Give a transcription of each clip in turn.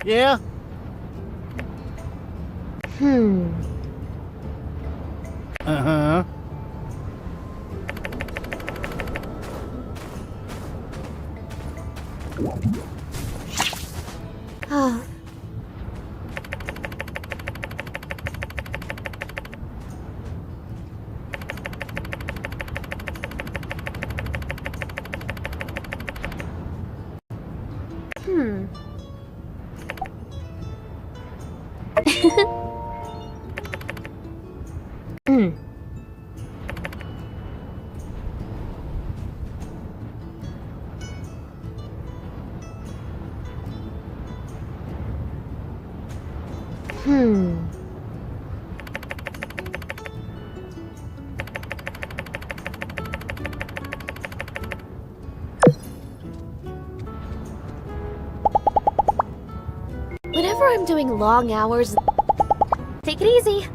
Yeah? Uh-huh. Ah. Whenever I'm doing long hours, take it easy.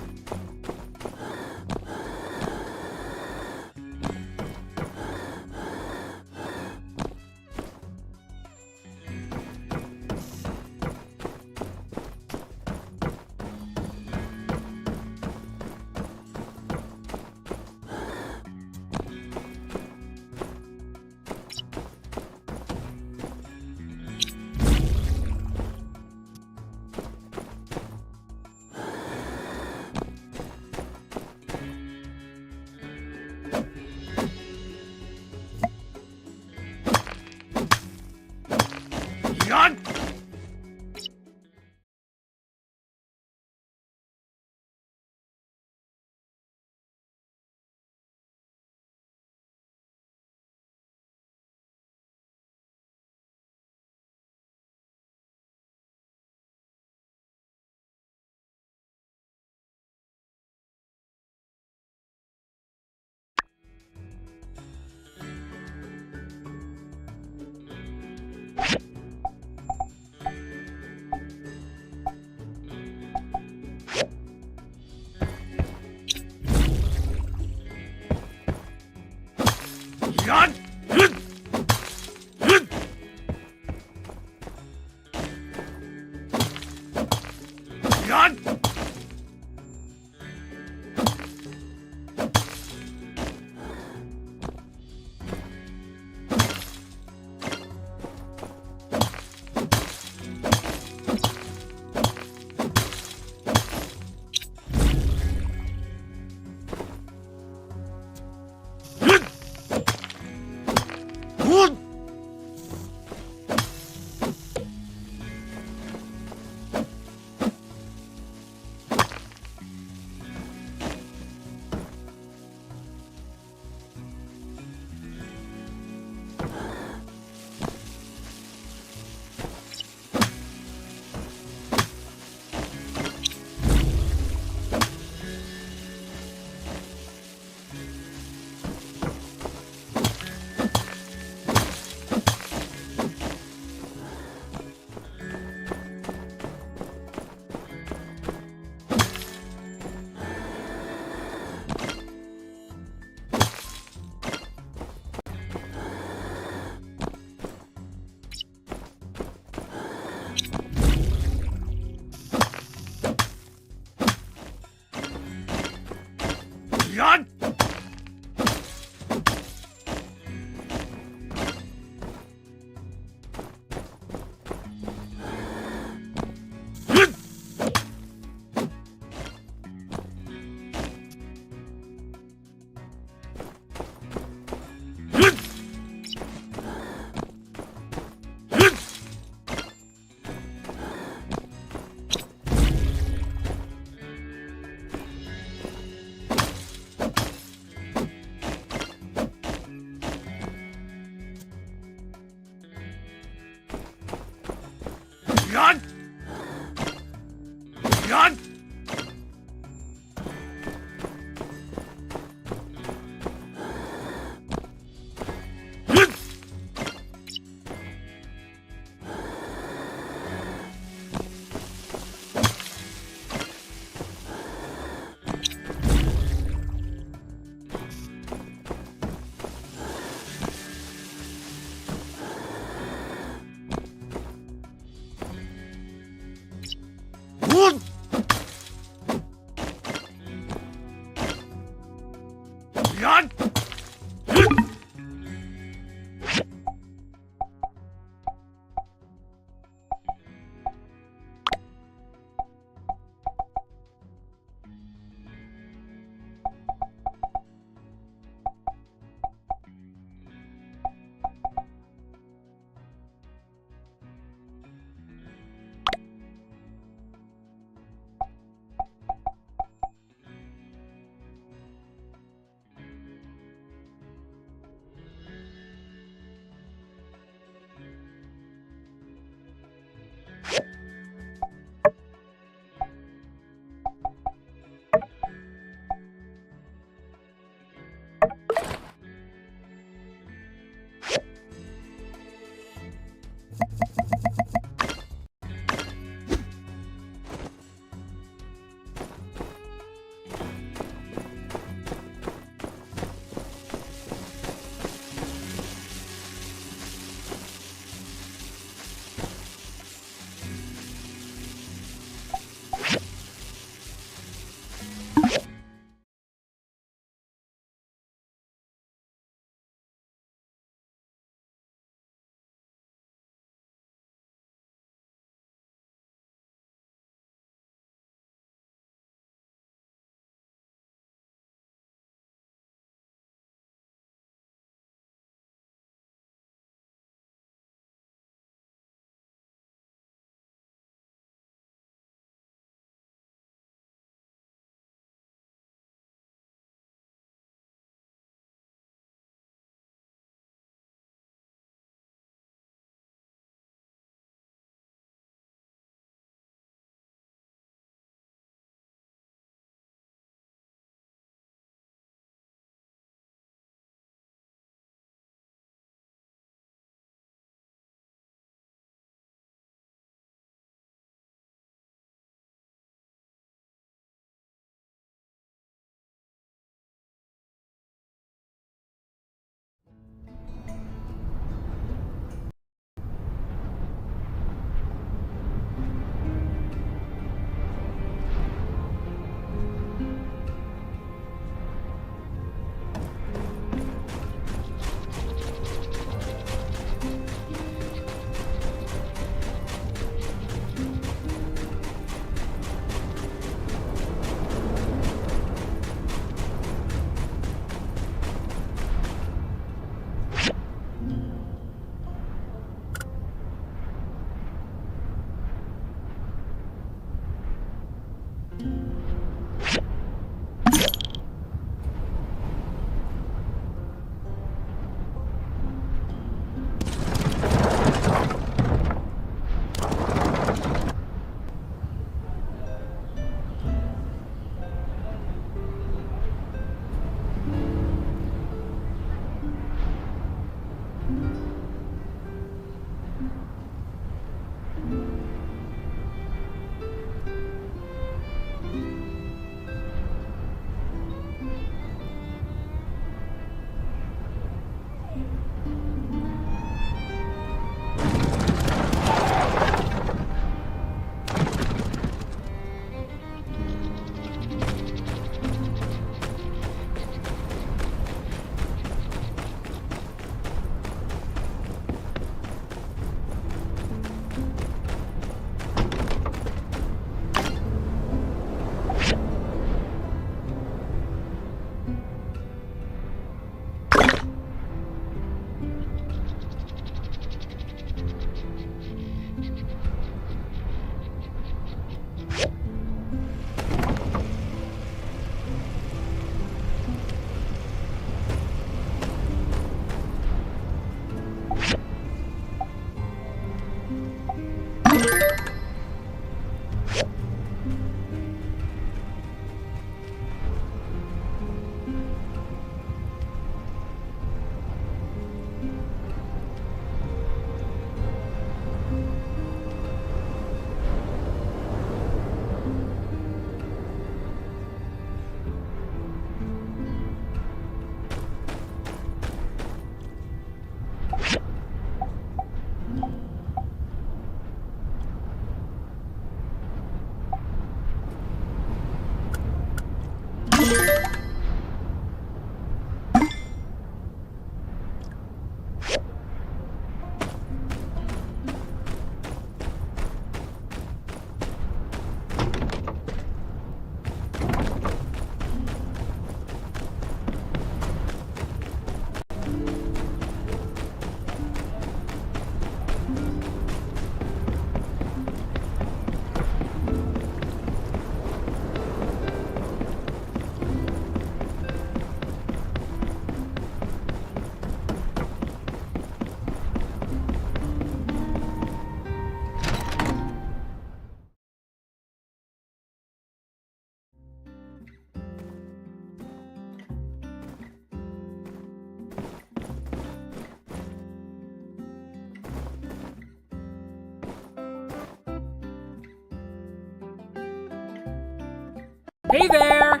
Hey there!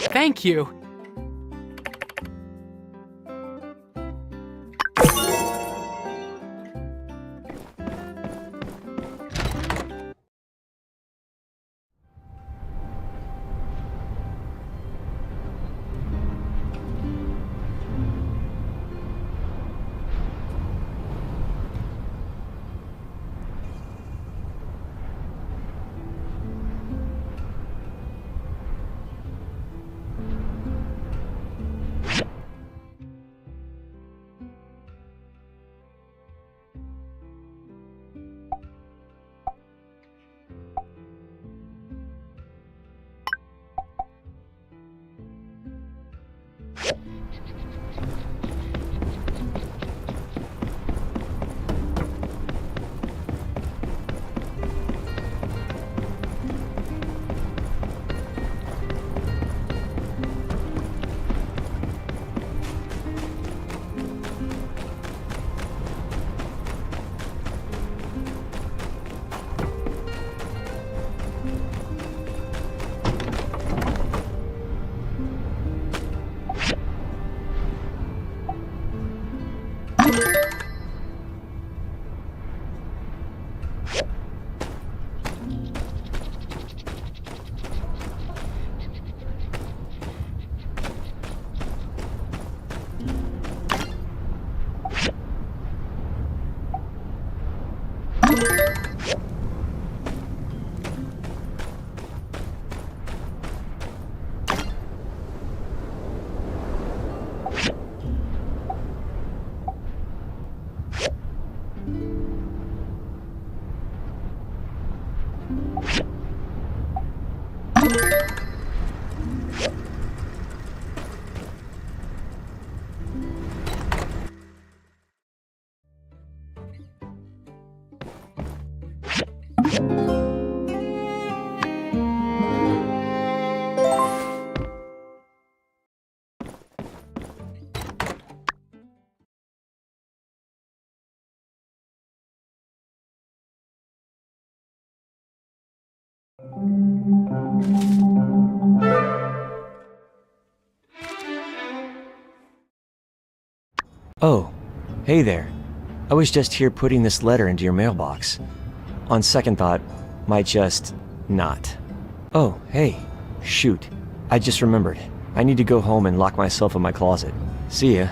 Thank you. Oh, hey there. I was just here putting this letter into your mailbox. On second thought, might just not. Oh, hey. Shoot. I just remembered. I need to go home and lock myself in my closet. See ya.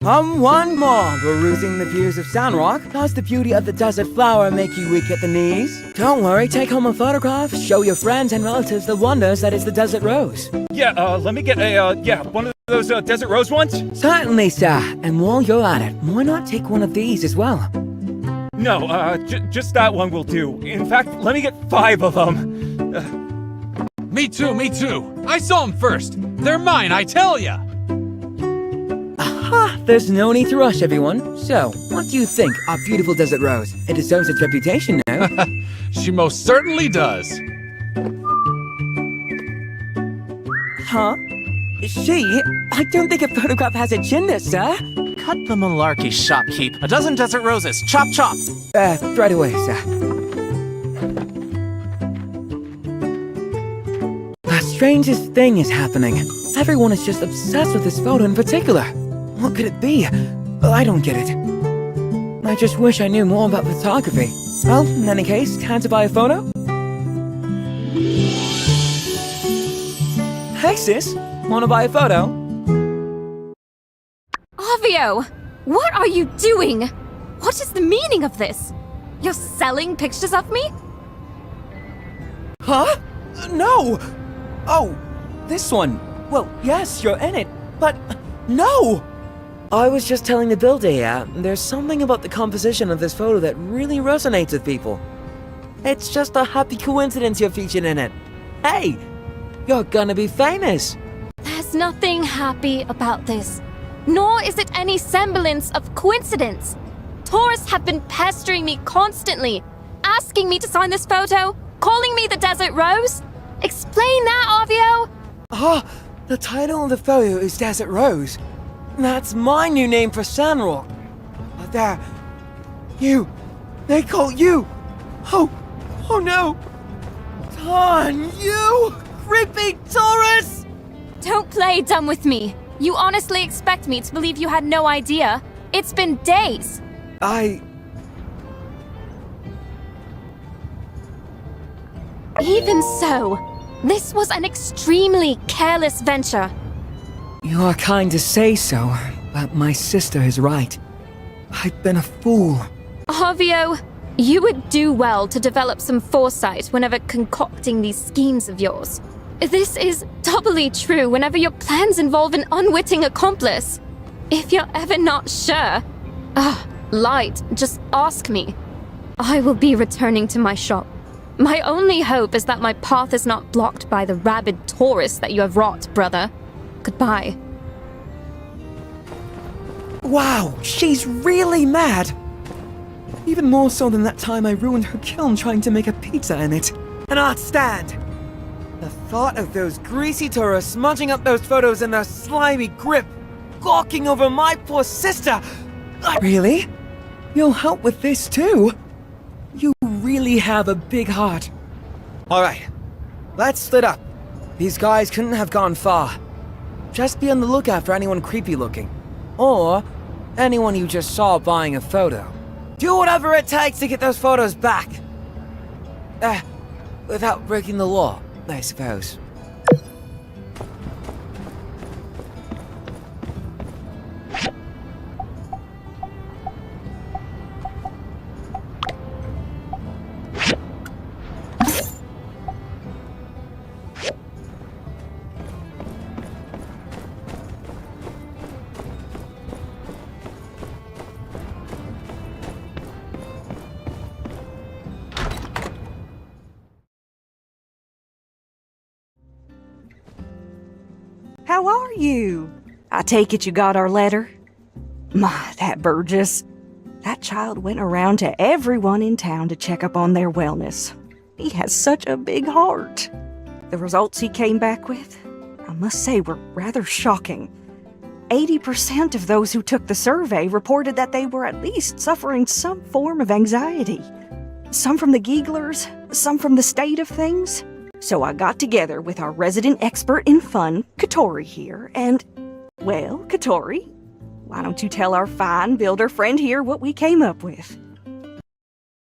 One more perusing the views of Sandrock. Does the beauty of the desert flower make you weak at the knees? Don't worry, take home a photograph, show your friends and relatives the wonders that is the desert rose. Yeah, let me get one of those desert rose ones. Certainly, sir. And while you're at it, why not take one of these as well? No, just that one will do. In fact, let me get 5 of them. Me too, me too. I saw them first. They're mine, I tell ya. Aha! There's no need to rush, everyone. So, what do you think, our beautiful desert rose? It deserves its reputation now. She most certainly does. Huh? She? I don't think a photograph has a gender, sir. Cut the malarkey, shopkeep. A dozen desert roses. Chop, chop. Right away, sir. The strangest thing is happening. Everyone is just obsessed with this photo in particular. What could it be? I don't get it. I just wish I knew more about photography. Well, in any case, time to buy a photo? Hey, sis. Wanna buy a photo? Avio! What are you doing? What is the meaning of this? You're selling pictures of me? Huh? No! Oh, this one. Well, yes, you're in it, but no! I was just telling the builder here, there's something about the composition of this photo that really resonates with people. It's just a happy coincidence you're featured in it. Hey, you're gonna be famous. There's nothing happy about this. Nor is it any semblance of coincidence. Tourists have been pestering me constantly, asking me to sign this photo, calling me the Desert Rose. Explain that, Avio! Ah, the title of the photo is Desert Rose. That's my new name for Sandrock. There. They call you. Oh no. Ton, you creepy tourist! Don't play dumb with me. You honestly expect me to believe you had no idea? It's been days. Even so, this was an extremely careless venture. You are kind to say so, but my sister is right. I've been a fool. Avio, you would do well to develop some foresight whenever concocting these schemes of yours. This is doubly true whenever your plans involve an unwitting accomplice. If you're ever not sure, Light, just ask me. I will be returning to my shop. My only hope is that my path is not blocked by the rabid tourists that you have wrought, brother. Goodbye. Wow, she's really mad! Even more so than that time I ruined her kiln trying to make a pizza in it. Cannot stand! The thought of those greasy tourists smudging up those photos in their slimy grip, gawking over my poor sister! Really? You'll help with this too? You really have a big heart. Alright, let's split up. These guys couldn't have gone far. Just be on the lookout for anyone creepy looking. Or anyone you just saw buying a photo. Do whatever it takes to get those photos back. Without breaking the law, I suppose. How are you? I take it you got our letter? My, that Burgess. That child went around to everyone in town to check up on their wellness. He has such a big heart. The results he came back with, I must say, were rather shocking. 80% of those who took the survey reported that they were at least suffering some form of anxiety. Some from the gigglers, some from the state of things. So I got together with our resident expert in fun, Katori here, and, well, Katori, why don't you tell our fine builder friend here what we came up with?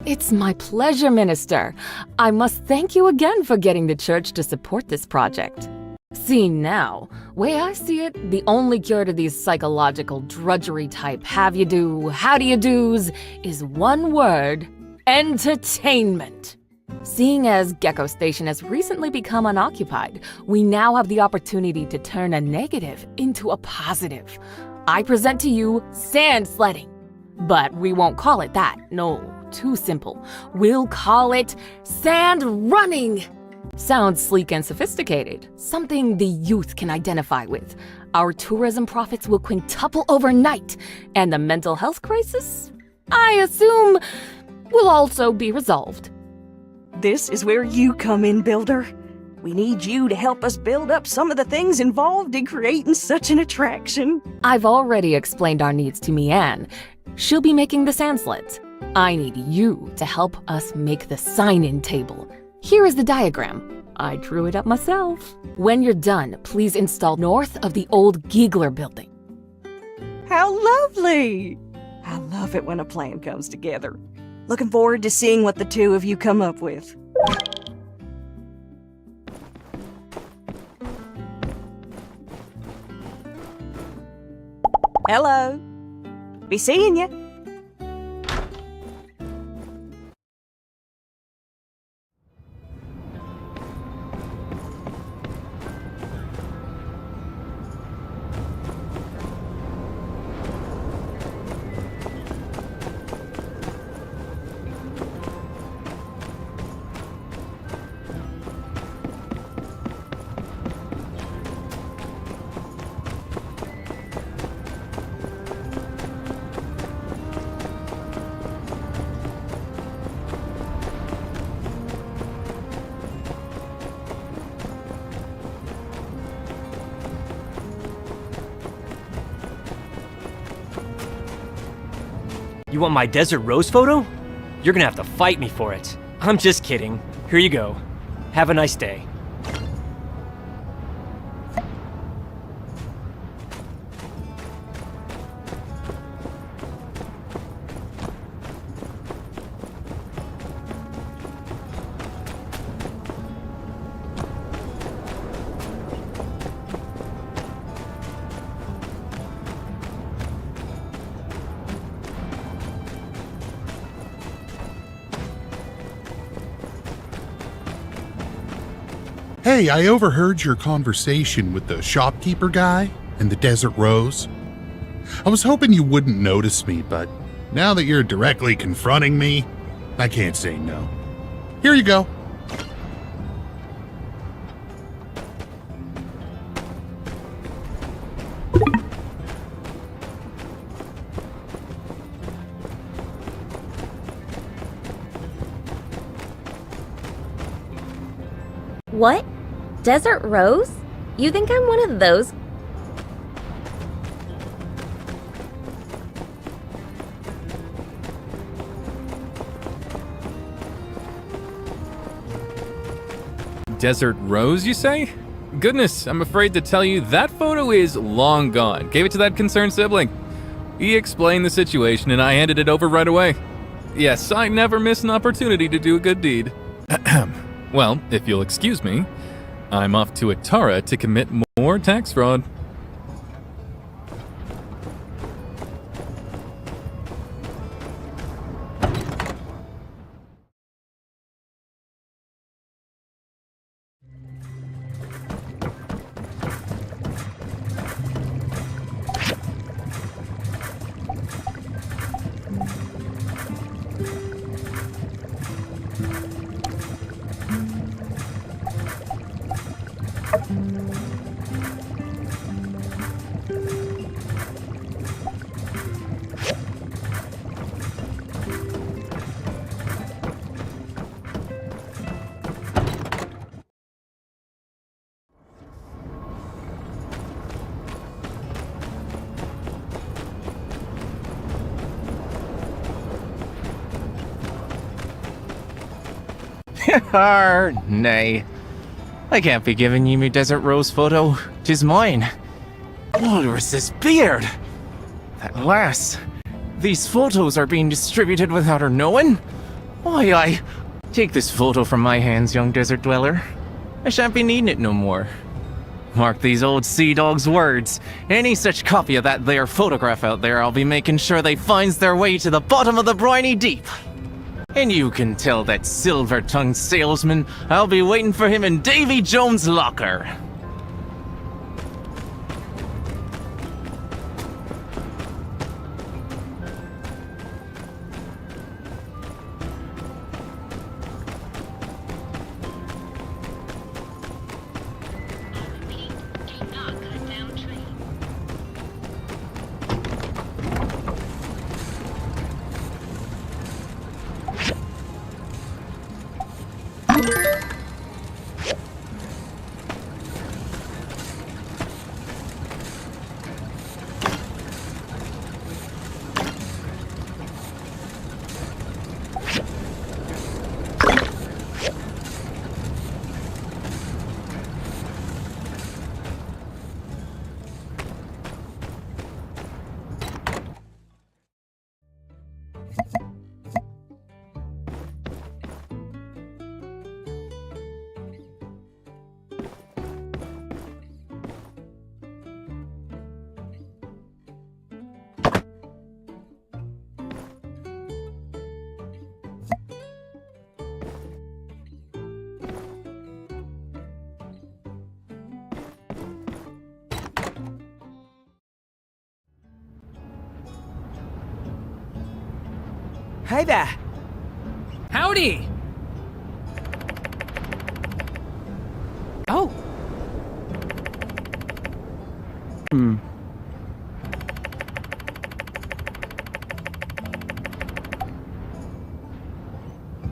It's my pleasure, Minister. I must thank you again for getting the church to support this project. See now, way I see it, the only cure to these psychological drudgery type have you do, how do you do's is one word: entertainment. Seeing as Gecko Station has recently become unoccupied, we now have the opportunity to turn a negative into a positive. I present to you sand sledding. But we won't call it that, no, too simple. We'll call it sand running. Sounds sleek and sophisticated, something the youth can identify with. Our tourism profits will quintuple overnight, and the mental health crisis, I assume, will also be resolved. This is where you come in, Builder. We need you to help us build up some of the things involved in creating such an attraction. I've already explained our needs to Mianne. She'll be making the sand sleds. I need you to help us make the sign-in table. Here is the diagram. I drew it up myself. When you're done, please install north of the old Giegler building. How lovely! I love it when a plan comes together. Looking forward to seeing what the two of you come up with. Hello. Be seeing you. You want my Desert Rose photo? You're gonna have to fight me for it. I'm just kidding. Here you go. Have a nice day. Hey, I overheard your conversation with the shopkeeper guy and the Desert Rose. I was hoping you wouldn't notice me, but now that you're directly confronting me, I can't say no. Here you go. What? Desert Rose? You think I'm one of those? Desert Rose, you say? Goodness, I'm afraid to tell you that photo is long gone. Gave it to that concerned sibling. He explained the situation and I handed it over right away. Yes, I never miss an opportunity to do a good deed. Well, if you'll excuse me, I'm off to Atara to commit more tax fraud. Nay. I can't be giving you me Desert Rose photo. 'Tis mine. What was this beard? At last, these photos are being distributed without her knowing? Why, I... Take this photo from my hands, young desert dweller. I shan't be needing it no more. Mark these old sea dog's words. Any such copy of that there photograph out there, I'll be making sure they finds their way to the bottom of the briny deep. And you can tell that silver-tongued salesman I'll be waiting for him in Davy Jones' locker. Hey there! Howdy! Oh.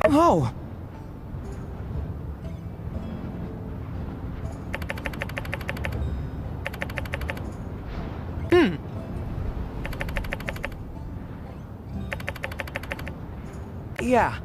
Oh! Yeah.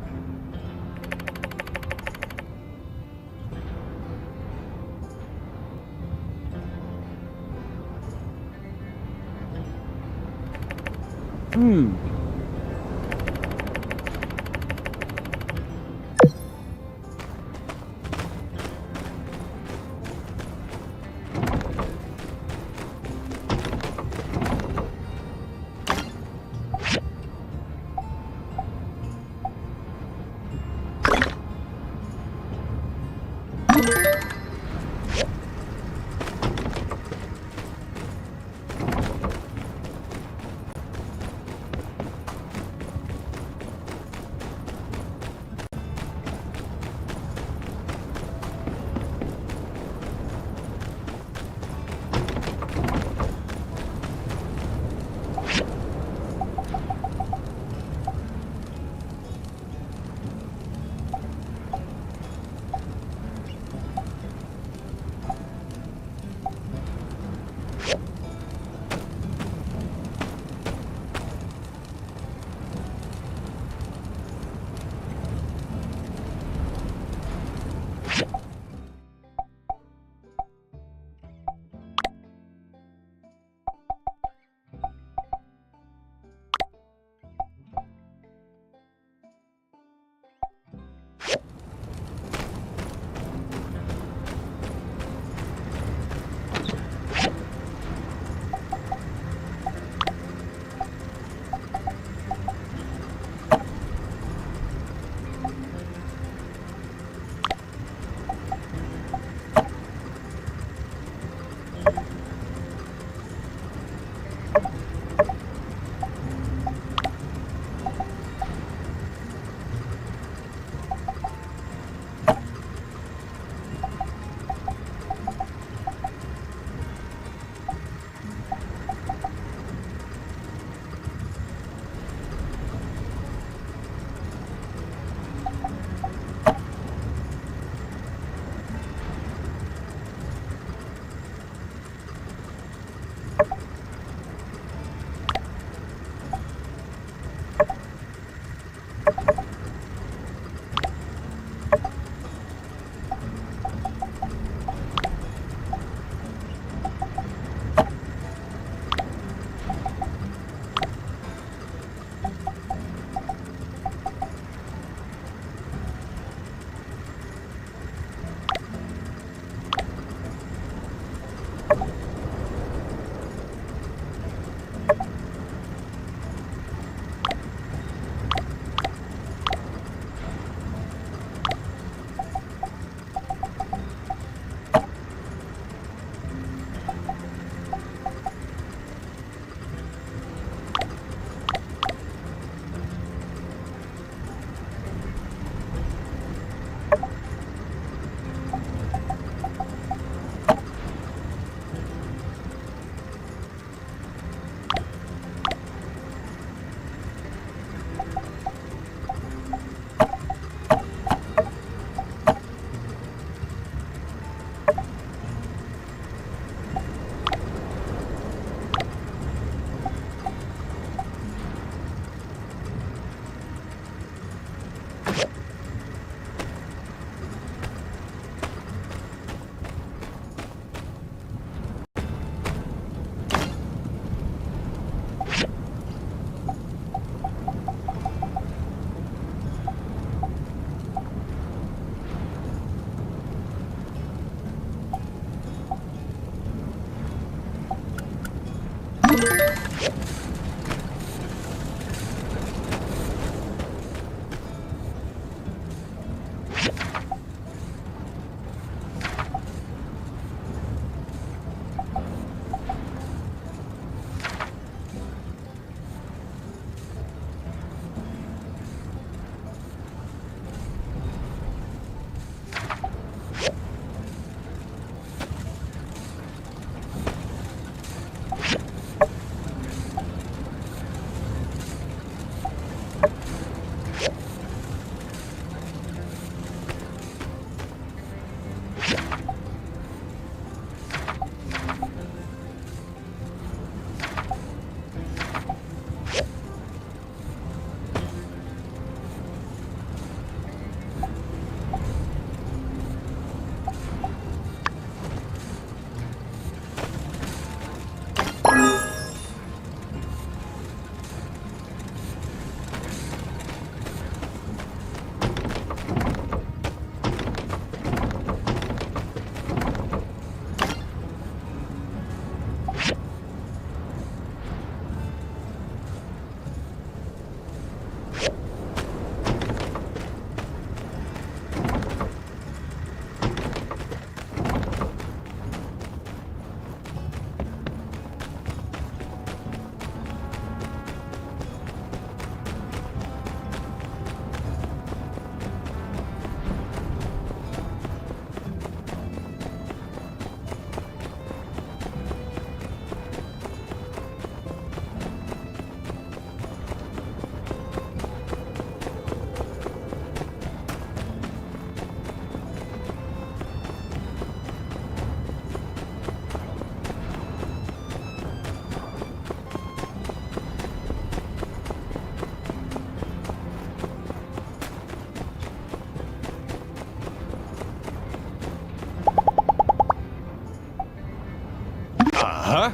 Huh?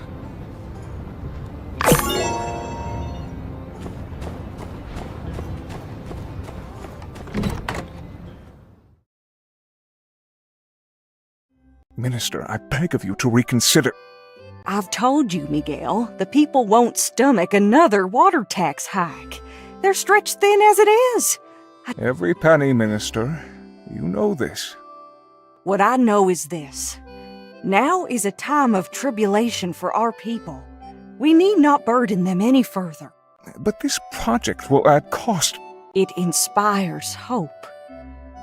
Minister, I beg of you to reconsider. I've told you, Miguel, the people won't stomach another water tax hike. They're stretched thin as it is. Every penny, Minister. You know this. What I know is this. Now is a time of tribulation for our people. We need not burden them any further. But this project will add cost. It inspires hope.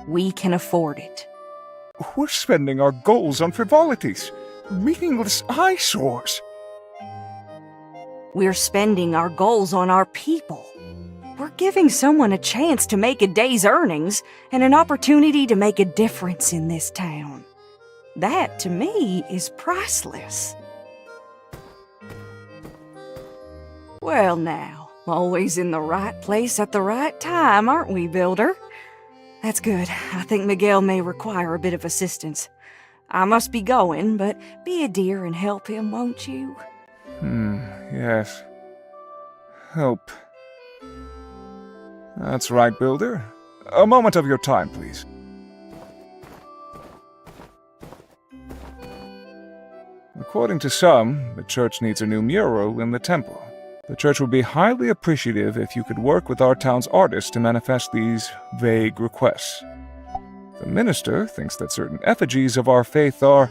We can afford it. We're spending our goals on frivolities, meaningless eyesores. We're spending our goals on our people. We're giving someone a chance to make a day's earnings and an opportunity to make a difference in this town. That, to me, is priceless. Well now, always in the right place at the right time, aren't we, Builder? That's good. I think Miguel may require a bit of assistance. I must be going, but be a dear and help him, won't you? Yes. Help. That's right, Builder. A moment of your time, please. According to some, the church needs a new mural in the temple. The church would be highly appreciative if you could work with our town's artists to manifest these vague requests. The minister thinks that certain effigies of our faith are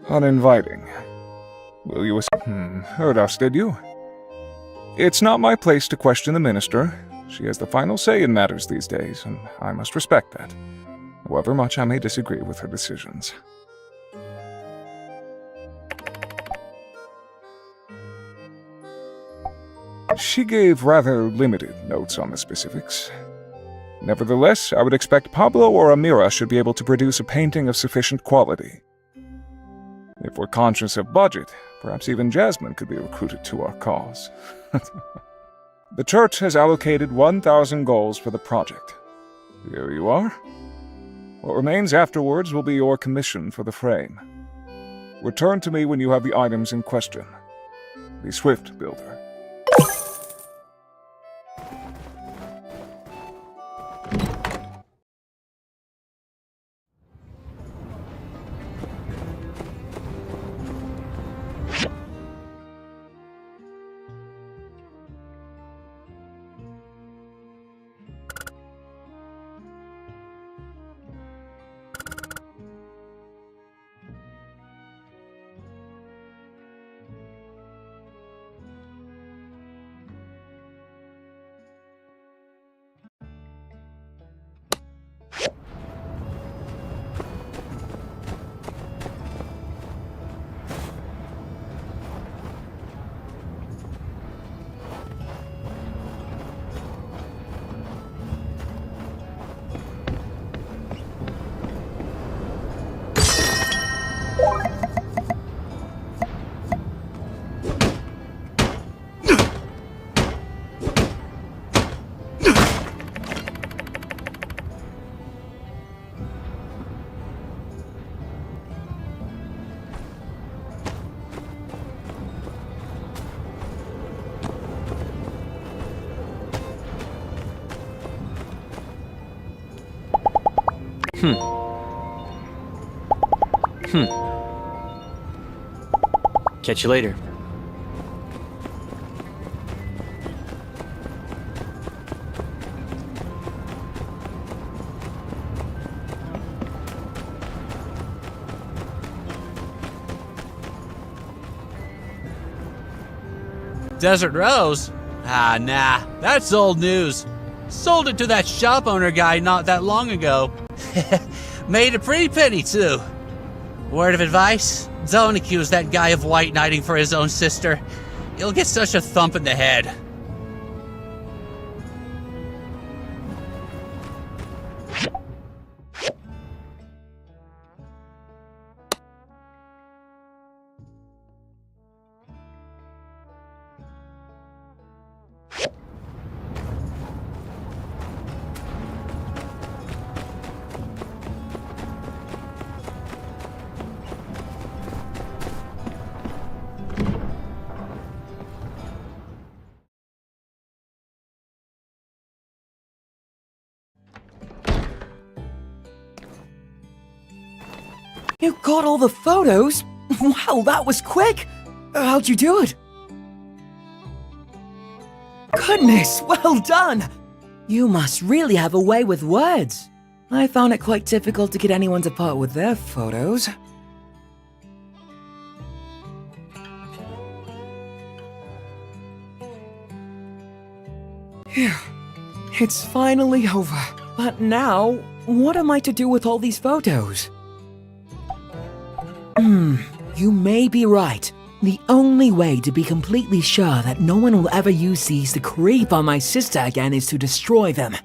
uninviting. Will you heard us, did you? It's not my place to question the minister. She has the final say in matters these days, and I must respect that, however much I may disagree with her decisions. She gave rather limited notes on the specifics. Nevertheless, I would expect Pablo or Amira should be able to produce a painting of sufficient quality. If we're conscious of budget, perhaps even Jasmine could be recruited to our cause. The church has allocated 1,000 goals for the project. Here you are. What remains afterwards will be your commission for the frame. Return to me when you have the items in question. Be swift, Builder. Catch you later. Desert Rose? Ah, nah, that's old news. Sold it to that shop owner guy not that long ago. Made a pretty penny, too. Word of advice? Don't accuse that guy of white knighting for his own sister. You'll get such a thump in the head. You got all the photos? Wow, that was quick! How'd you do it? Goodness, well done! You must really have a way with words. I found it quite difficult to get anyone to part with their photos. Phew. It's finally over. But now, what am I to do with all these photos? You may be right. The only way to be completely sure that no one will ever use these to creep on my sister again is to destroy them.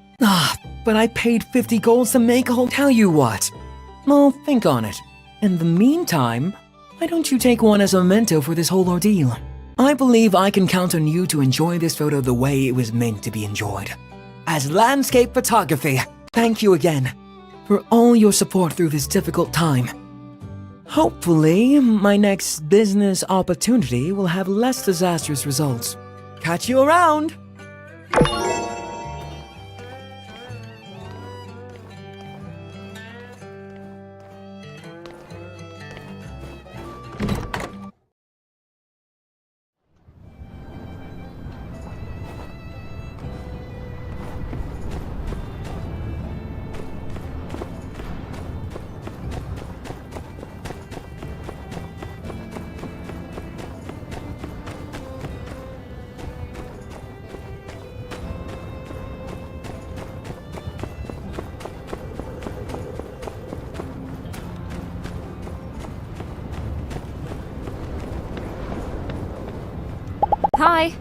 But I paid 50 golds to make. I'll tell you what. I'll think on it. In the meantime, why don't you take one as a memento for this whole ordeal? I believe I can count on you to enjoy this photo the way it was meant to be enjoyed. As landscape photography, thank you again for all your support through this difficult time. Hopefully, my next business opportunity will have less disastrous results. Catch you around! Hi.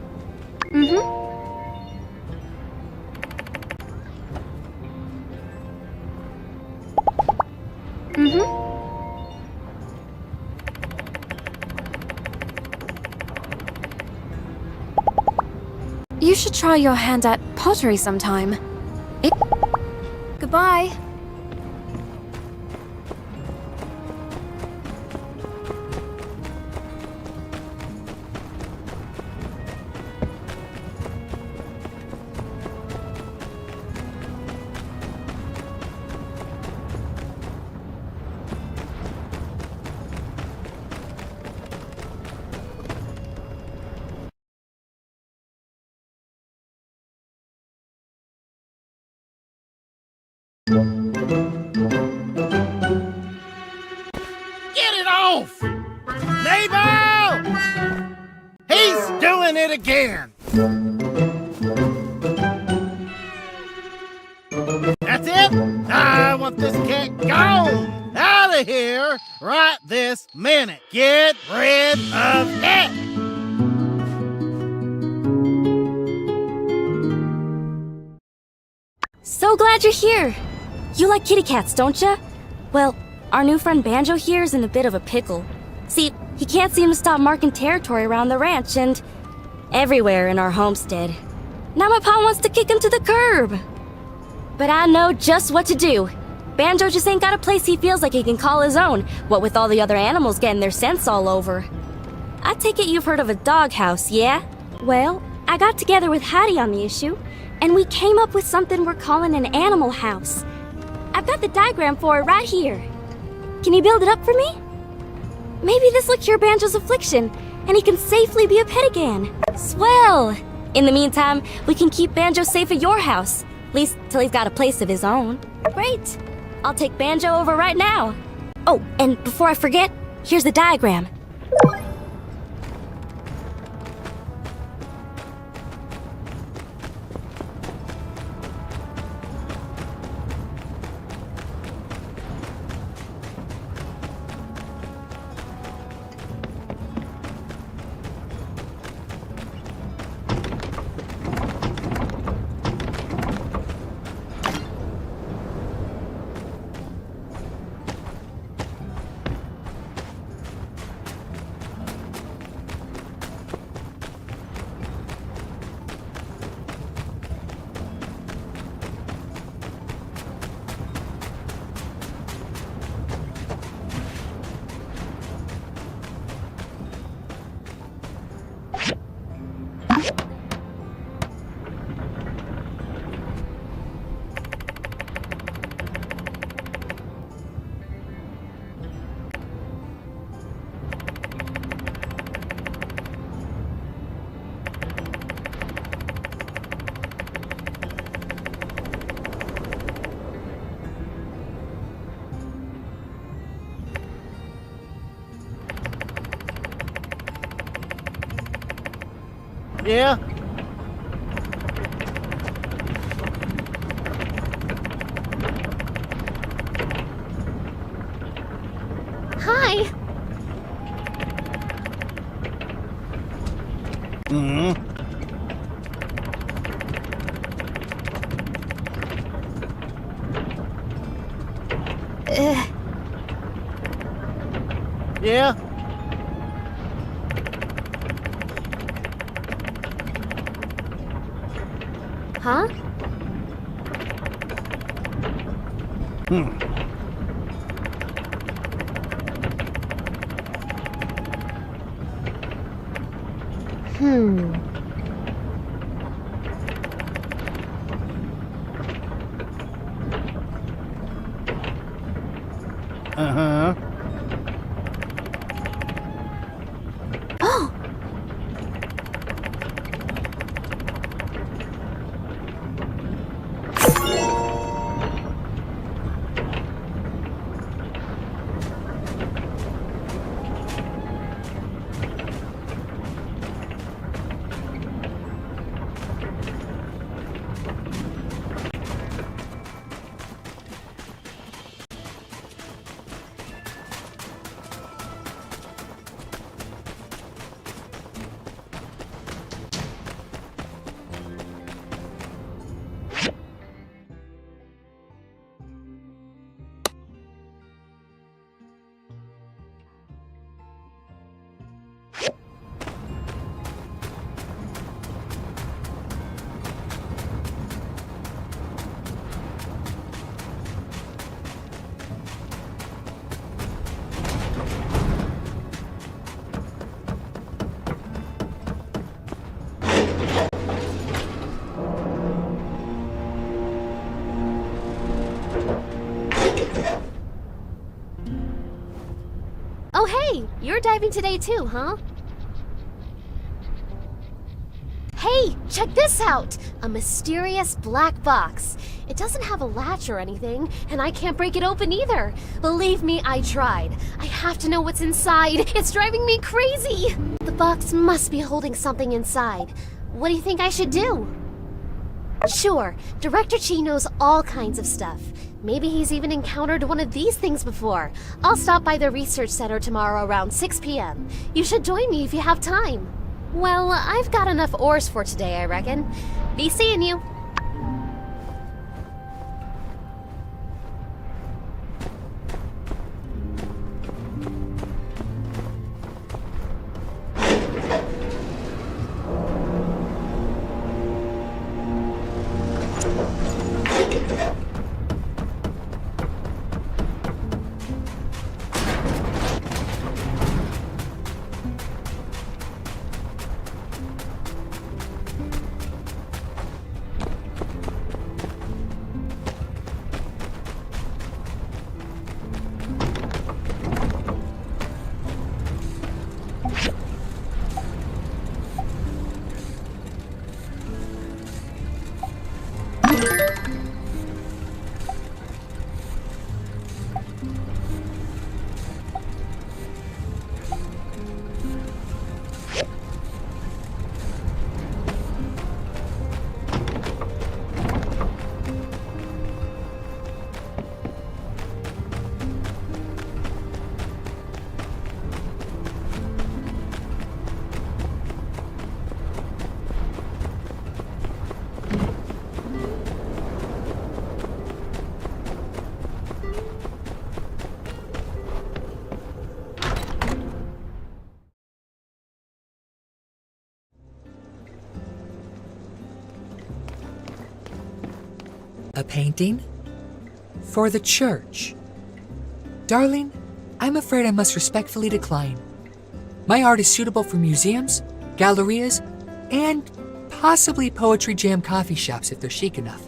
You should try your hand at pottery sometime. Goodbye. Get it off! Mabel! He's doing it again! That's it? I want this cat gone! Out of here right this minute! Get rid of it! So glad you're here! You like kitty cats, don't ya? Well, our new friend Banjo here is in a bit of a pickle. See, he can't seem to stop marking territory around the ranch and everywhere in our homestead. Now my pa wants to kick him to the curb. But I know just what to do. Banjo just ain't got a place he feels like he can call his own, what with all the other animals getting their scents all over. I take it you've heard of a doghouse, yeah? Well, I got together with Hattie on the issue, and we came up with something we're calling an animal house. I've got the diagram for it right here. Can you build it up for me? Maybe this'll cure Banjo's affliction, and he can safely be a pet again. Swell! In the meantime, we can keep Banjo safe at your house, at least till he's got a place of his own. Great! I'll take Banjo over right now. Oh, and before I forget, here's the diagram. Yeah? Hi. Mm-hmm. Yeah? Huh? Hmm. Uh-huh. Oh! Oh, hey! You're diving today too, huh? Hey, check this out! A mysterious black box. It doesn't have a latch or anything, and I can't break it open either. Believe me, I tried. I have to know what's inside. It's driving me crazy! The box must be holding something inside. What do you think I should do? Sure, Director Chi knows all kinds of stuff. Maybe he's even encountered one of these things before. I'll stop by the research center tomorrow around 6 p.m. You should join me if you have time. Well, I've got enough ores for today, I reckon. Be seeing you. A painting? For the church. Darling, I'm afraid I must respectfully decline. My art is suitable for museums, gallerias, and possibly poetry jam coffee shops if they're chic enough.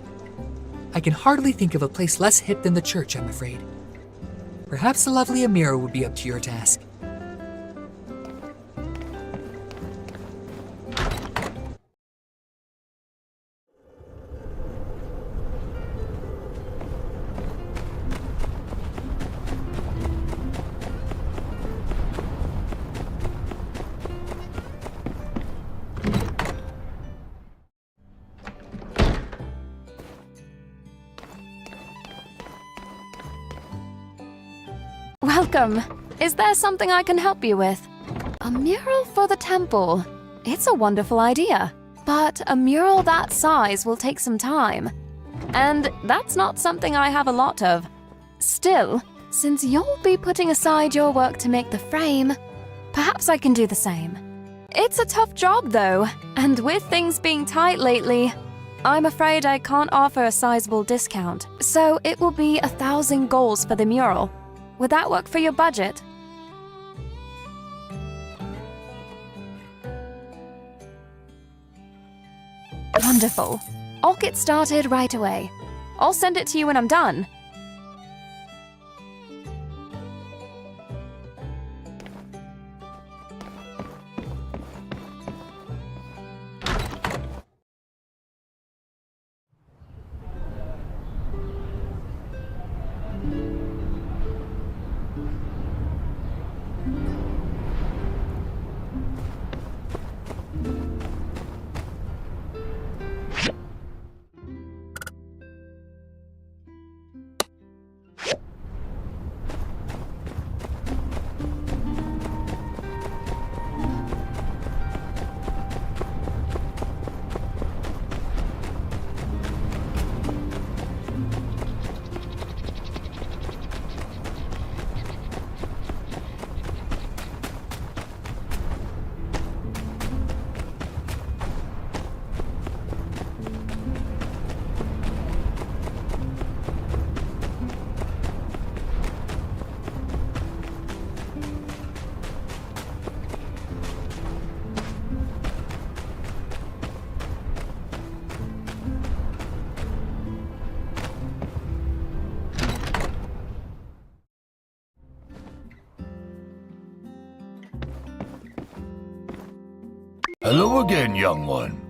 I can hardly think of a place less hip than the church, I'm afraid. Perhaps the lovely Amira would be up to your task. Welcome. Is there something I can help you with? A mural for the temple. It's a wonderful idea. But a mural that size will take some time. And that's not something I have a lot of. Still, since you'll be putting aside your work to make the frame, perhaps I can do the same. It's a tough job, though, and with things being tight lately, I'm afraid I can't offer a sizable discount, so it will be 1,000 goals for the mural. Would that work for your budget? Wonderful. I'll get started right away. I'll send it to you when I'm done. Hello again, young one.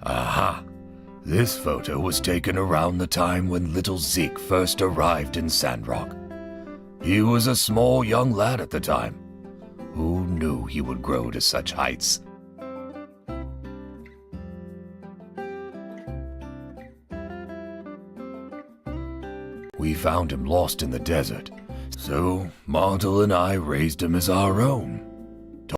Aha. This photo was taken around the time when little Zeke first arrived in Sandrock. He was a small young lad at the time. Who knew he would grow to such heights? We found him lost in the desert, so Martel and I raised him as our own.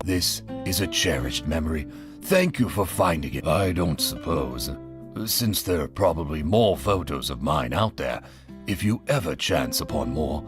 This is a cherished memory. Thank you for finding it. I don't suppose, since there are probably more photos of mine out there, if you ever chance upon more,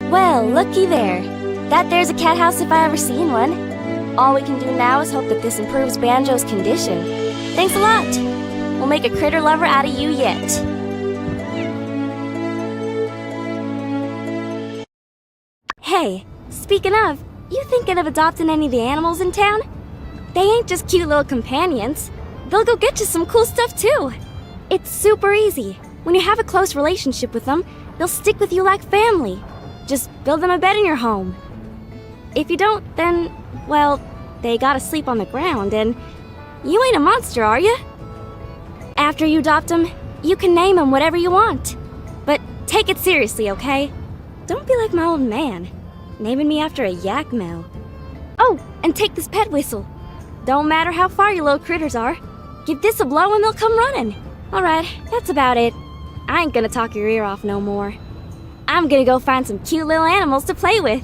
Well, looky there. That there's a cat house if I ever seen one. All we can do now is hope that this improves Banjo's condition. Thanks a lot. We'll make a critter lover out of you yet. Hey, speaking of, you thinking of adopting any of the animals in town? They ain't just cute little companions. They'll go get you some cool stuff too. It's super easy. When you have a close relationship with them, they'll stick with you like family. Just build them a bed in your home. If you don't, then, well, they gotta sleep on the ground, and you ain't a monster, are you? After you adopt them, you can name them whatever you want. But take it seriously, okay? Don't be like my old man, naming me after a yak mel. Oh, and take this pet whistle. Don't matter how far your little critters are. Give this a blow and they'll come running. Alright, that's about it. I ain't gonna talk your ear off no more. I'm gonna go find some cute little animals to play with.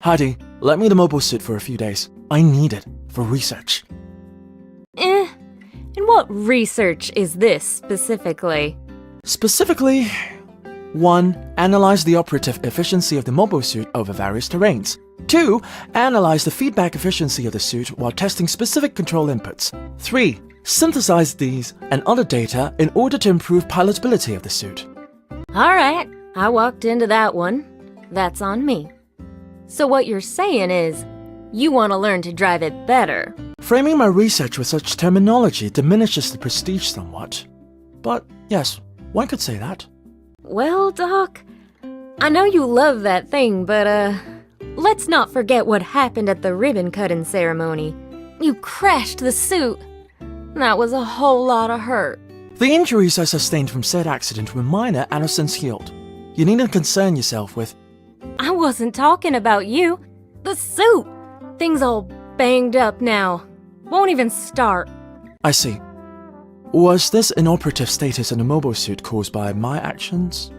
Heidi, let me the mobile suit for a few days. I need it for research. And what research is this specifically? Specifically, 1. Analyze the operative efficiency of the mobile suit over various terrains. 2. Analyze the feedback efficiency of the suit while testing specific control inputs. 3. Synthesize these and other data in order to improve pilotability of the suit. Alright, I walked into that one. That's on me. So what you're saying is, you want to learn to drive it better. Framing my research with such terminology diminishes the prestige somewhat. But yes, one could say that. Well, Doc, I know you love that thing, but let's not forget what happened at the ribbon-cutting ceremony. You crashed the suit. That was a whole lot of hurt. The injuries I sustained from said accident were minor and have since healed. You needn't concern yourself with... I wasn't talking about you. The suit. Thing's all banged up now. Won't even start. I see. Was this inoperative status in the mobile suit caused by my actions?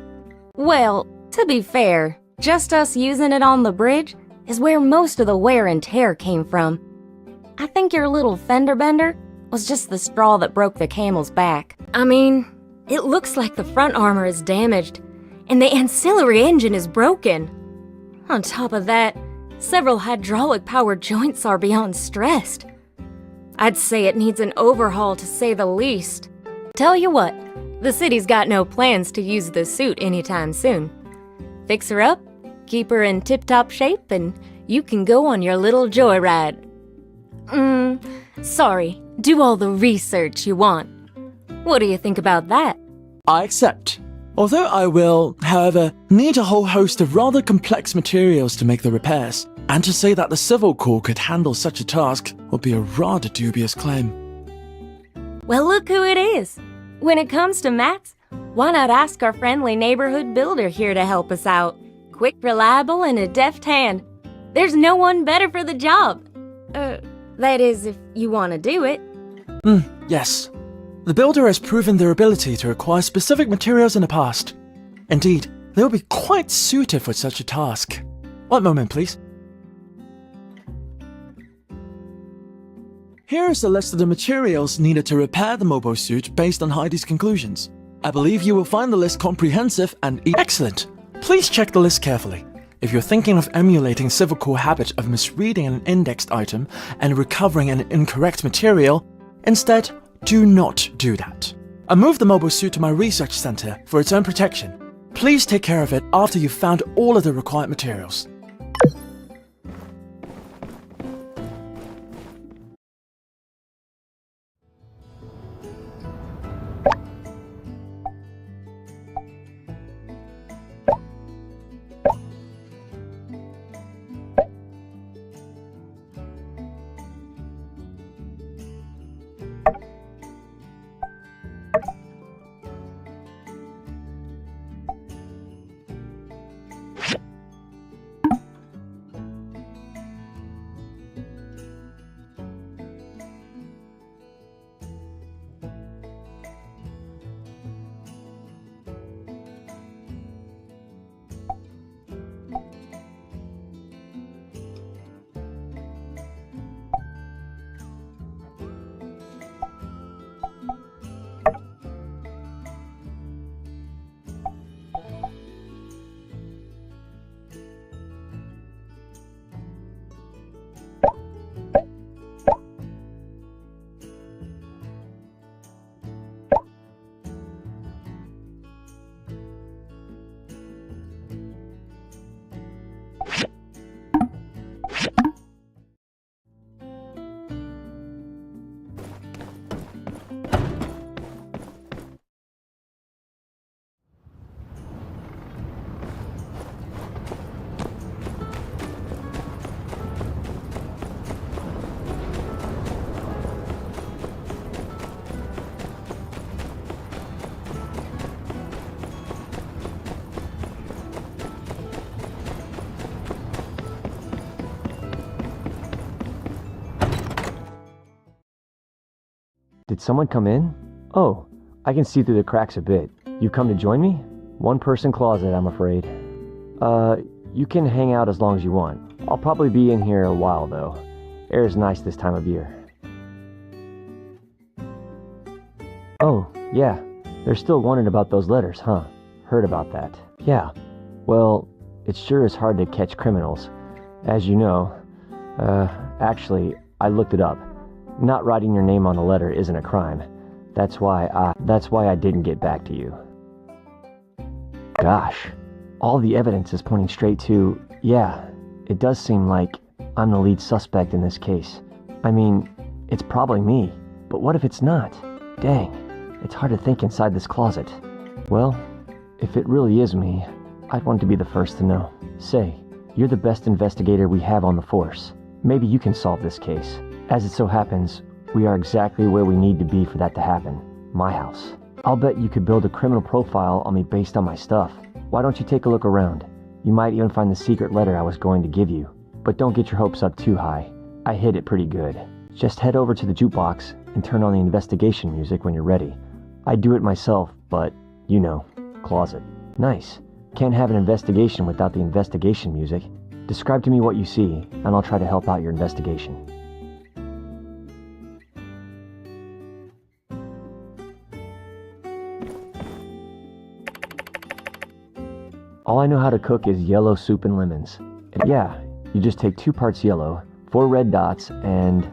Well, to be fair, just us using it on the bridge is where most of the wear and tear came from. I think your little fender bender was just the straw that broke the camel's back. I mean, it looks like the front armor is damaged, and the ancillary engine is broken. On top of that, several hydraulic-powered joints are beyond stressed. I'd say it needs an overhaul to say the least. Tell you what, the city's got no plans to use the suit anytime soon. Fix her up, keep her in tip-top shape, and you can go on your little joyride. Sorry, do all the research you want. What do you think about that? I accept. Although I will, however, need a whole host of rather complex materials to make the repairs, and to say that the Civil Corps could handle such a task would be a rather dubious claim. Well, look who it is. When it comes to mats, why not ask our friendly neighborhood builder here to help us out? Quick, reliable, and a deft hand. There's no one better for the job. That is, if you want to do it. Yes. The builder has proven their ability to acquire specific materials in the past. Indeed, they will be quite suited for such a task. One moment, please. Here is the list of the materials needed to repair the mobile suit based on Heidi's conclusions. I believe you will find the list comprehensive and excellent. Please check the list carefully. If you're thinking of emulating Civil Corps habit of misreading an indexed item and recovering an incorrect material, instead, do not do that. I moved the mobile suit to my research center for its own protection. Please take care of it after you've found all of the required materials. Did someone come in? Oh, I can see through the cracks a bit. You come to join me? One-person closet, I'm afraid. You can hang out as long as you want. I'll probably be in here a while, though. Air's nice this time of year. Oh, yeah. They're still wondering about those letters, huh? Heard about that. Yeah. Well, it sure is hard to catch criminals. As you know. Actually, I looked it up. Not writing your name on a letter isn't a crime. That's why I didn't get back to you. Gosh. All the evidence is pointing straight to... Yeah, it does seem like I'm the lead suspect in this case. I mean, it's probably me. But what if it's not? Dang. It's hard to think inside this closet. Well, if it really is me, I'd want to be the first to know. Say, you're the best investigator we have on the force. Maybe you can solve this case. As it so happens, we are exactly where we need to be for that to happen. My house. I'll bet you could build a criminal profile on me based on my stuff. Why don't you take a look around? You might even find the secret letter I was going to give you. But don't get your hopes up too high. I hid it pretty good. Just head over to the jukebox and turn on the investigation music when you're ready. I do it myself, but, you know, closet. Nice. Can't have an investigation without the investigation music. Describe to me what you see, and I'll try to help out your investigation. All I know how to cook is yellow soup and lemons. And yeah, you just take 2 parts yellow, 4 red dots, and,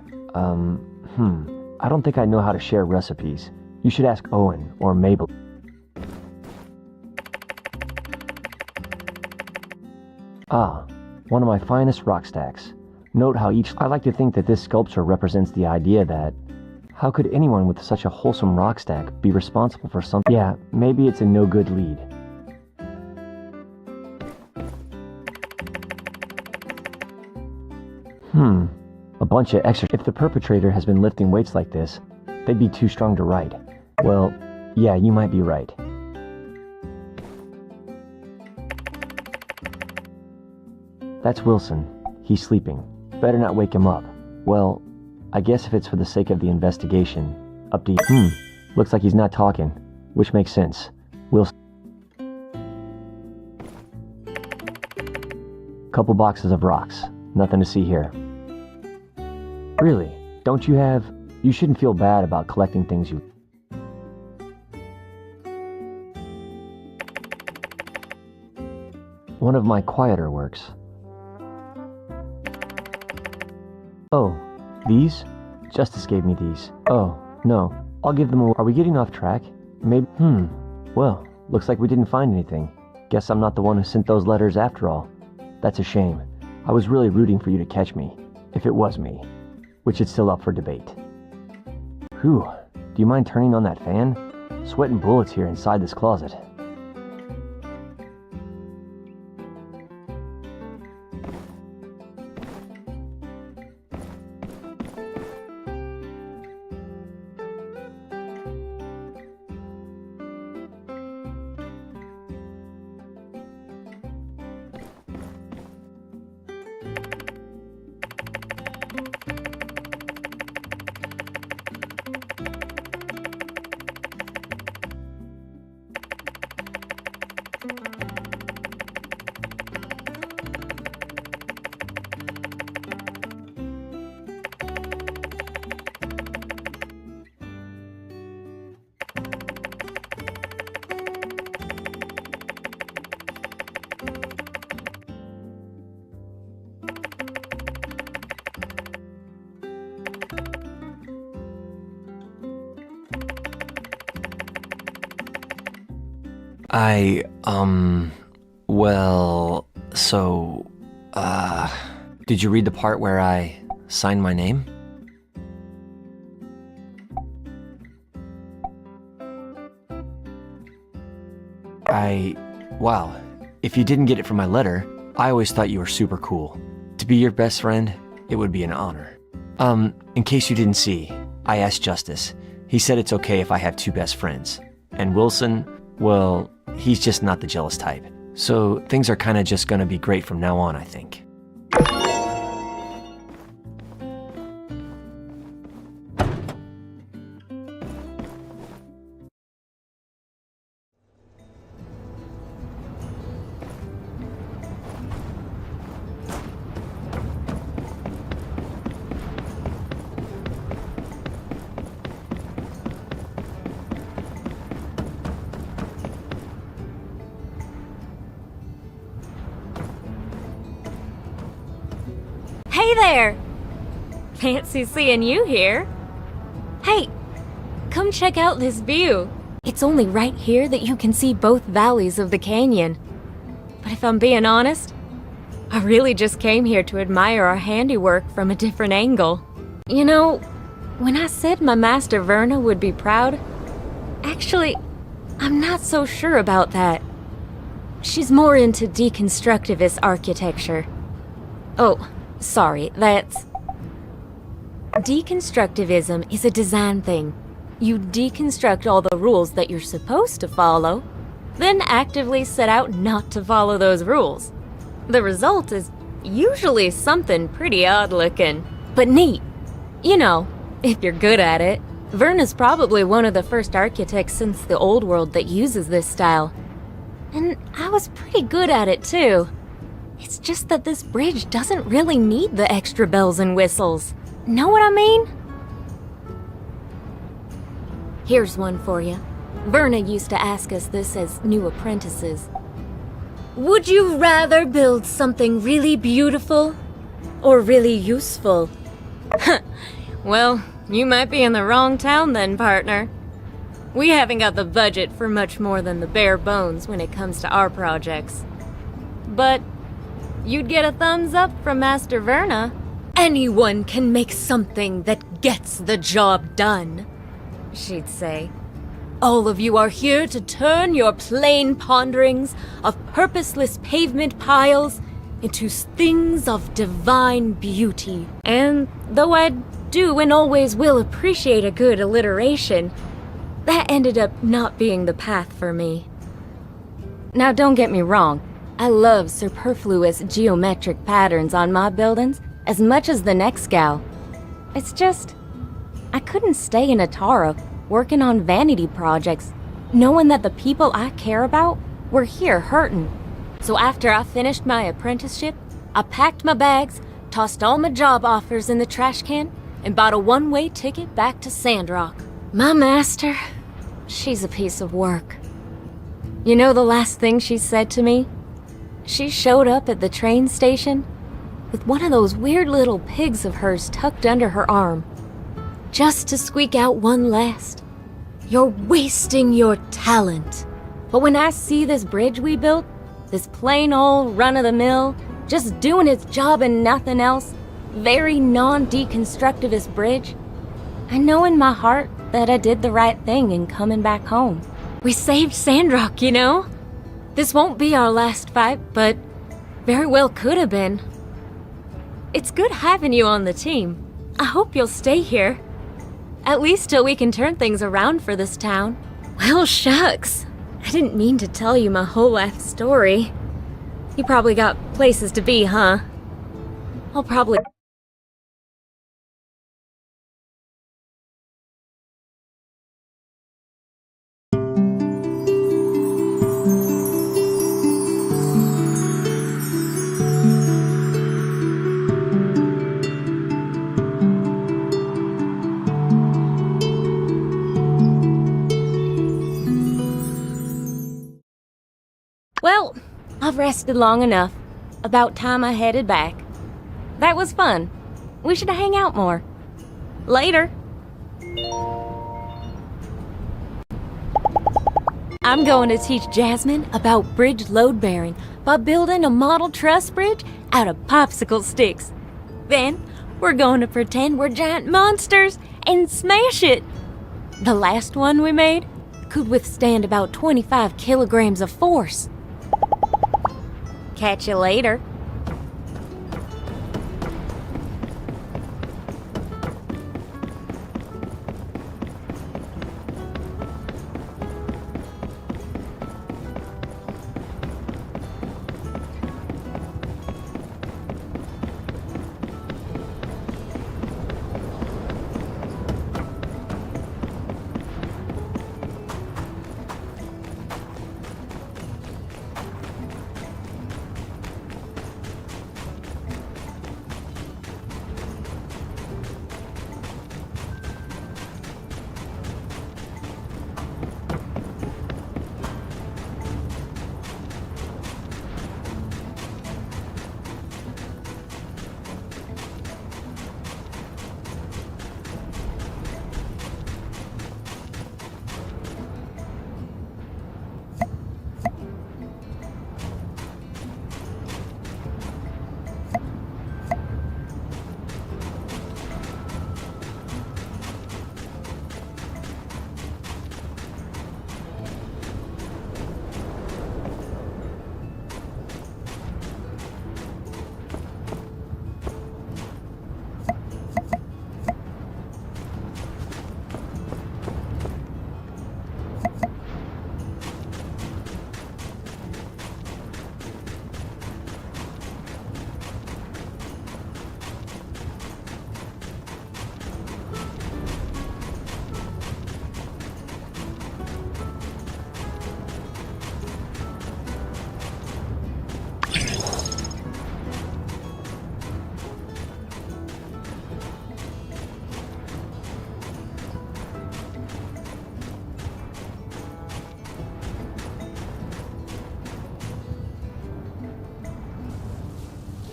I don't think I know how to share recipes. You should ask Owen or Mabel. Ah, one of my finest rock stacks. Note how I like to think that this sculpture represents the idea that how could anyone with such a wholesome rock stack be responsible for something? Yeah, maybe it's a no good lead. A bunch of extra. If the perpetrator has been lifting weights like this, they'd be too strong to write. Well, yeah, you might be right. That's Wilson. He's sleeping. Better not wake him up. Well, I guess if it's for the sake of the investigation, up to you. Looks like he's not talking, which makes sense. Wilson. Couple boxes of rocks. Nothing to see here. Really? Don't you have... You shouldn't feel bad about collecting things you... One of my quieter works. Oh, these? Justice gave me these. Oh, no. I'll give them away. Are we getting off track? Maybe... Well, looks like we didn't find anything. Guess I'm not the one who sent those letters after all. That's a shame. I was really rooting for you to catch me. If it was me. Which is still up for debate. Whew. Do you mind turning on that fan? Sweating bullets here inside this closet. Did you read the part where I signed my name? Wow, if you didn't get it from my letter, I always thought you were super cool. To be your best friend, it would be an honor. In case you didn't see, I asked Justice. He said it's okay if I have 2 best friends. And Wilson, well, he's just not the jealous type. So things are kinda just gonna be great from now on, I think. Hey there! Fancy seeing you here. Hey, come check out this view. It's only right here that you can see both valleys of the canyon. But if I'm being honest, I really just came here to admire our handiwork from a different angle. You know, when I said my master Verna would be proud, actually, I'm not so sure about that. She's more into deconstructivist architecture. Oh, sorry, that's... Deconstructivism is a design thing. You deconstruct all the rules that you're supposed to follow, then actively set out not to follow those rules. The result is usually something pretty odd-looking, but neat. You know, if you're good at it. Verna's probably one of the first architects since the Old World that uses this style. And I was pretty good at it too. It's just that this bridge doesn't really need the extra bells and whistles. Know what I mean? Here's one for you. Verna used to ask us this as new apprentices. Would you rather build something really beautiful or really useful? Well, you might be in the wrong town then, partner. We haven't got the budget for much more than the bare bones when it comes to our projects. But you'd get a thumbs up from Master Verna. Anyone can make something that gets the job done, she'd say. All of you are here to turn your plain ponderings of purposeless pavement piles into things of divine beauty. And though I do and always will appreciate a good alliteration, that ended up not being the path for me. Now don't get me wrong, I love superfluous geometric patterns on my buildings as much as the next gal. It's just, I couldn't stay in Atara working on vanity projects, knowing that the people I care about were here hurting. So after I finished my apprenticeship, I packed my bags, tossed all my job offers in the trash can, and bought a one-way ticket back to Sandrock. My master, she's a piece of work. You know the last thing she said to me? She showed up at the train station with one of those weird little pigs of hers tucked under her arm, just to squeak out one last, "You're wasting your talent." But when I see this bridge we built, this plain old run-of-the-mill, just doing its job and nothing else, very non-deconstructivist bridge, I know in my heart that I did the right thing in coming back home. We saved Sandrock, you know? This won't be our last fight, but very well could have been. It's good having you on the team. I hope you'll stay here. At least till we can turn things around for this town. Well, shucks. I didn't mean to tell you my whole life story. You probably got places to be, huh? I'll probably... Well, I've rested long enough. About time I headed back. That was fun. We should hang out more. Later. I'm going to teach Jasmine about bridge load bearing by building a model truss bridge out of popsicle sticks. Then, we're going to pretend we're giant monsters and smash it. The last one we made could withstand about 25 kilograms of force. Catch you later.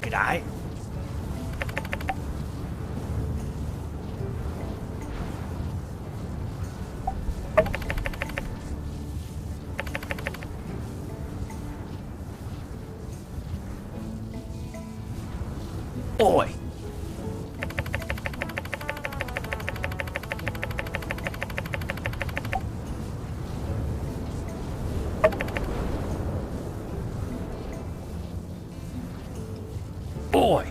G'day. Oi! Oi!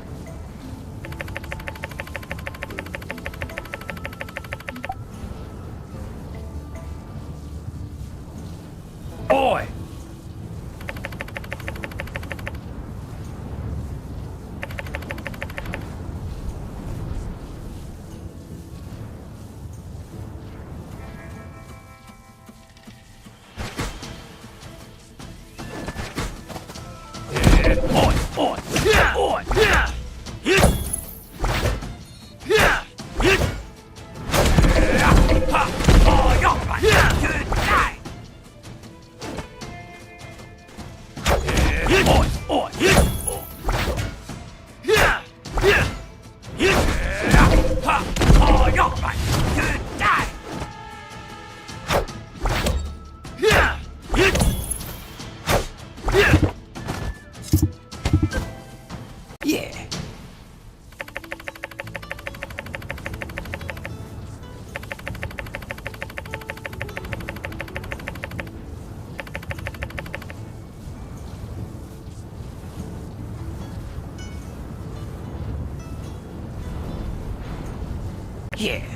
Oi! Yeah. Yeah.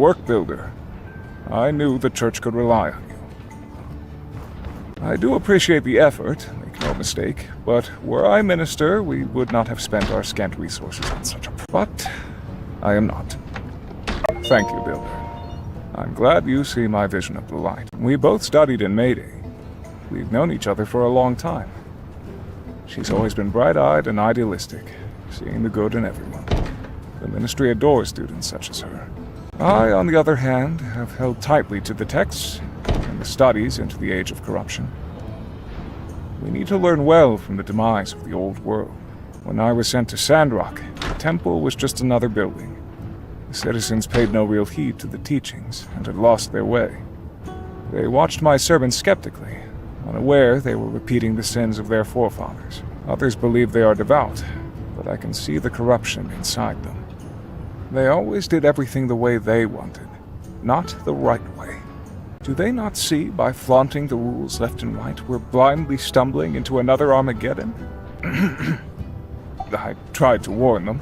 work, Builder. I knew the church could rely on you. I do appreciate the effort, make no mistake, but were I minister, we would not have spent our scant resources on such a... But I am not. Thank you, Builder. I'm glad you see my vision of the light. We both studied in Mayday. We've known each other for a long time. She's always been bright-eyed and idealistic, seeing the good in everyone. The ministry adores students such as her. I, on the other hand, have held tightly to the texts and the studies into the age of corruption. We need to learn well from the demise of the old world. When I was sent to Sandrock, the temple was just another building. The citizens paid no real heed to the teachings and had lost their way. They watched my servants skeptically, unaware they were repeating the sins of their forefathers. Others believe they are devout, but I can see the corruption inside them. They always did everything the way they wanted, not the right way. Do they not see, by flaunting the rules left and right, we're blindly stumbling into another Armageddon? I tried to warn them,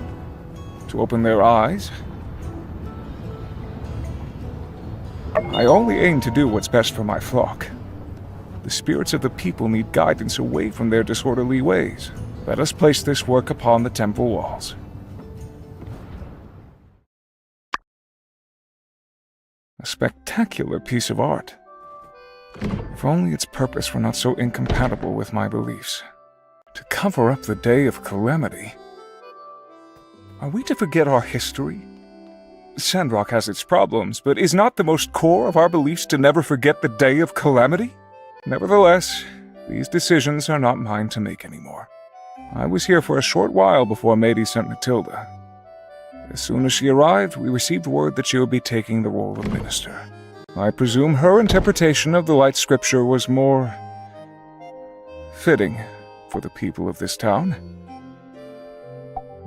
to open their eyes. I only aim to do what's best for my flock. The spirits of the people need guidance away from their disorderly ways. Let us place this work upon the temple walls. A spectacular piece of art. If only its purpose were not so incompatible with my beliefs. To cover up the day of calamity. Are we to forget our history? Sandrock has its problems, but is not the most core of our beliefs to never forget the day of calamity? Nevertheless, these decisions are not mine to make anymore. I was here for a short while before Mady sent Matilda. As soon as she arrived, we received word that she would be taking the role of minister. I presume her interpretation of the Light Scripture was more fitting for the people of this town.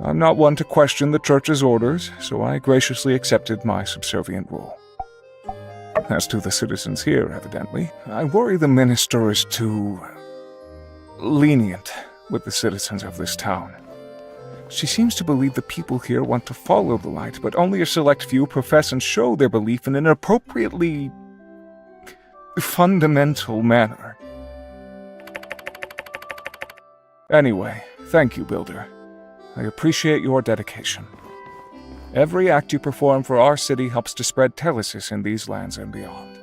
I'm not one to question the church's orders, so I graciously accepted my subservient role. As to the citizens here, evidently, I worry the minister is too lenient with the citizens of this town. She seems to believe the people here want to follow the light, but only a select few profess and show their belief in an appropriately fundamental manner. Anyway, thank you, Builder. I appreciate your dedication. Every act you perform for our city helps to spread Telesis in these lands and beyond.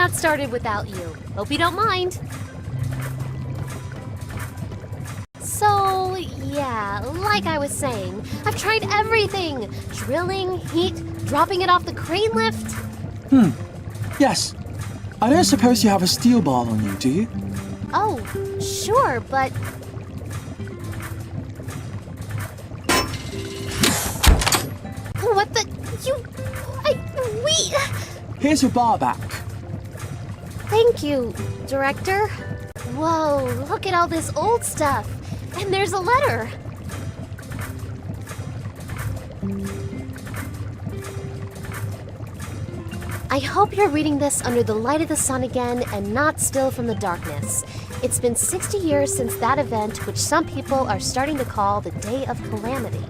got started without you. Hope you don't mind. So, yeah, like I was saying, I've tried everything. Drilling, heat, dropping it off the crane lift. Yes. I don't suppose you have a steel ball on you, do you? Oh, sure, but... What the... Here's your bar back. Thank you, Director. Whoa, look at all this old stuff. And there's a letter. I hope you're reading this under the light of the sun again and not still from the darkness. It's been 60 years since that event, which some people are starting to call the Day of Calamity.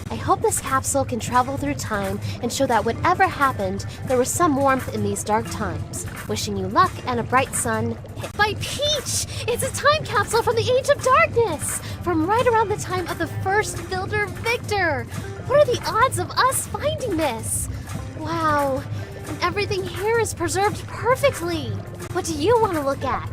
I hope this capsule can travel through time and show that whatever happened, there was some warmth in these dark times. Wishing you luck and a bright sun. By Peach! It's a time capsule from the Age of Darkness! From right around the time of the first Builder Victor! What are the odds of us finding this? Wow, and everything here is preserved perfectly! What do you want to look at?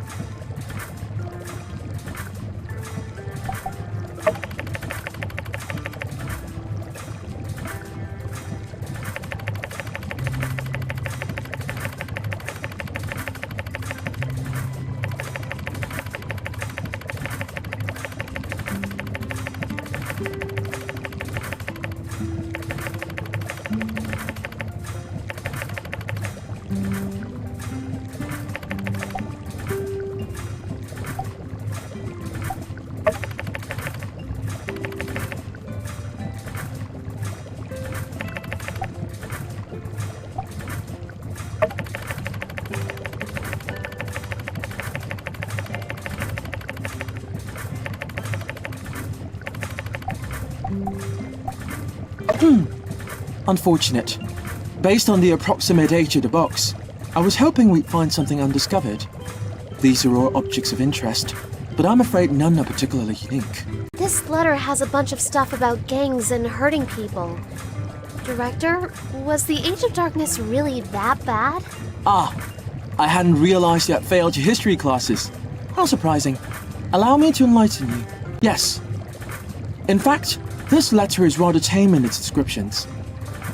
Unfortunate. Based on the approximate age of the box, I was hoping we'd find something undiscovered. These are all objects of interest, but I'm afraid none are particularly unique. This letter has a bunch of stuff about gangs and hurting people. Director, was the Age of Darkness really that bad? Ah, I hadn't realized you had failed your history classes. How surprising. Allow me to enlighten you. Yes. In fact, this letter is rather tame in its descriptions.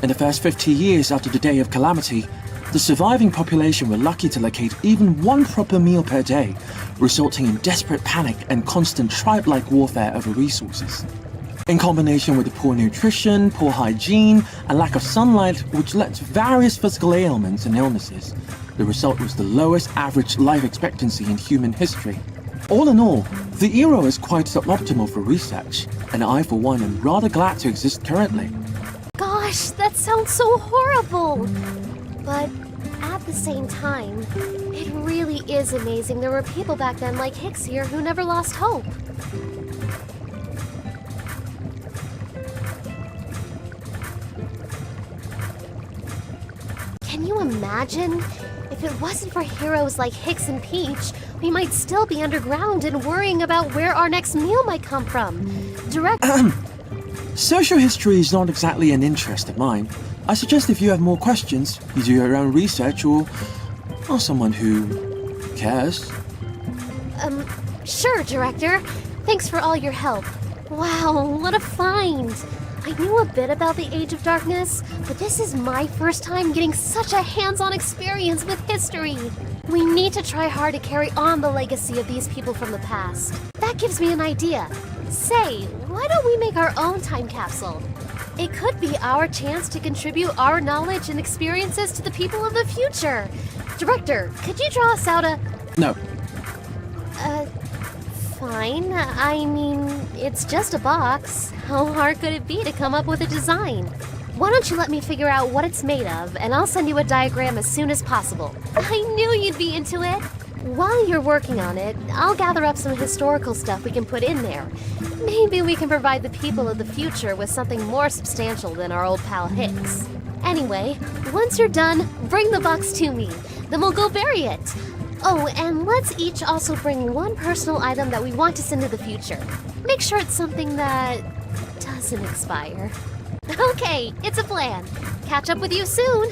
In the first 50 years after the Day of Calamity, the surviving population were lucky to locate even one proper meal per day, resulting in desperate panic and constant tribe-like warfare over resources. In combination with the poor nutrition, poor hygiene, and lack of sunlight, which led to various physical ailments and illnesses, the result was the lowest average life expectancy in human history. All in all, the era is quite suboptimal for research, and I for one am rather glad to exist currently. Gosh, that sounds so horrible! But at the same time, it really is amazing there were people back then like Hicks here who never lost hope. Can you imagine? If it wasn't for heroes like Hicks and Peach, we might still be underground and worrying about where our next meal might come from. Social history is not exactly an interest of mine. I suggest if you have more questions, you do your own research or someone who cares. Sure, Director. Thanks for all your help. Wow, what a find! I knew a bit about the Age of Darkness, but this is my first time getting such a hands-on experience with history. We need to try hard to carry on the legacy of these people from the past. That gives me an idea. Say, why don't we make our own time capsule? It could be our chance to contribute our knowledge and experiences to the people of the future. Director, could you draw us out a... No. Fine. I mean, it's just a box. How hard could it be to come up with a design? Why don't you let me figure out what it's made of, and I'll send you a diagram as soon as possible. I knew you'd be into it! While you're working on it, I'll gather up some historical stuff we can put in there. Maybe we can provide the people of the future with something more substantial than our old pal Hicks. Anyway, once you're done, bring the box to me. Then we'll go bury it. Oh, and let's each also bring one personal item that we want to send to the future. Make sure it's something that doesn't expire. Okay, it's a plan. Catch up with you soon.